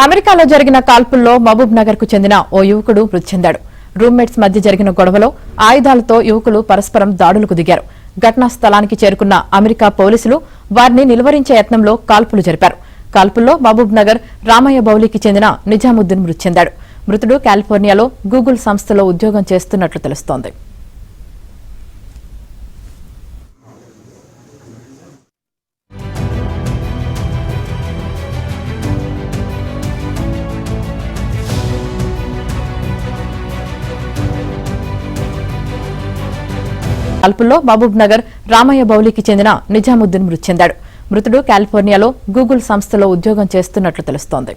అమెరికాలో జరిగిన కాల్పుల్లో మహబూబ్ నగర్ కు చెందిన ఓ యువకుడు మృతి చెందాడు. రూమ్మేట్స్ మధ్య జరిగిన గొడవలో ఆయుధాలతో యువకులు పరస్పరం దాడులకు దిగారు. ఘటనా స్థలానికి చేరుకున్న అమెరికా పోలీసులు వారిని నిలువరించే యత్నంలో కాల్పులు జరిపారు. కాల్పుల్లో మహబూబ్ నగర్ రామయ్య బౌలికి చెందిన నిజాముద్దీన్ మృతి చెందాడు. మృతుడు కాలిఫోర్నియాలో గూగుల్ సంస్థలో ఉద్యోగం చేస్తున్నట్లు తెలుస్తోంది. కాల్పుల్లో మహబూబ్ నగర్ రామయ్య బౌలికి చెందిన నిజాముద్దీన్ మృతి చెందాడు. మృతుడు కాలిఫోర్నియాలో గూగుల్ సంస్థలో ఉద్యోగం చేస్తున్నట్లు తెలుస్తోంది.